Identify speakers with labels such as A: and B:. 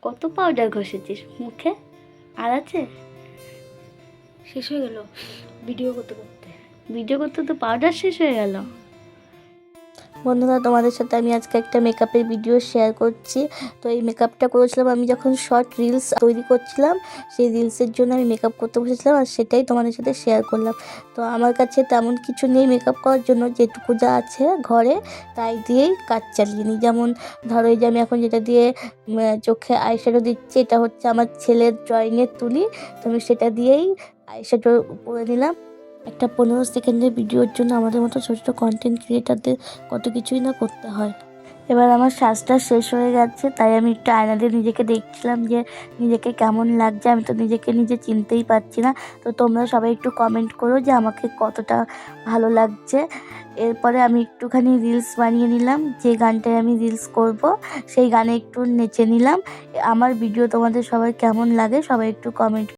A: কত পাউডার ঘষেছিস মুখে? আর আছে?
B: শেষ হয়ে গেল ভিডিও করতে করতে।
A: ভিডিও করতে তো পাউডার শেষ হয়ে গেল।
C: বন্ধুরা, তোমাদের সাথে আমি আজকে একটা মেকআপের ভিডিও শেয়ার করছি। তো এই মেকআপটা করেছিলাম আমি যখন শর্ট রিলস তৈরি করছিলাম, সেই রিলসের জন্য আমি মেকআপ করতে বসেছিলাম, আর সেটাই তোমাদের সাথে শেয়ার করলাম। তো আমার কাছে তেমন কিছু নেই মেকআপ করার জন্য, যেটুকু যা আছে ঘরে তাই দিয়েই কাজ চালিয়ে নিই। যেমন ধরো, এই যে আমি এখন যেটা দিয়ে চোখে আইশ্যাডো দিচ্ছি, এটা হচ্ছে আমার ছেলের ড্রয়িংয়ের তুলি। তো আমি সেটা দিয়েই আইশ্যাডো করে নিলাম। একটা 15 সেকেন্ডের ভিডিওর জন্য আমাদের মতো ছোটো ছোটো কন্টেন্ট ক্রিয়েটারদের কত কিছুই না করতে হয়। এবার আমার সাজটা শেষ হয়ে গেছে, তাই আমি একটু আয়না দিয়ে নিজেকে দেখছিলাম যে নিজেকে কেমন লাগছে। আমি তো নিজেকে নিজে চিনতেই পারছি না। তো তোমরা সবাই একটু কমেন্ট করো যে আমাকে কতটা ভালো লাগছে। এরপরে আমি একটুখানি রিলস বানিয়ে নিলাম, যে গানটায় আমি রিলস করব সেই গানে একটু নেচে নিলাম। আমার ভিডিও তোমাদের সবাই কেমন লাগে সবাই একটু কমেন্ট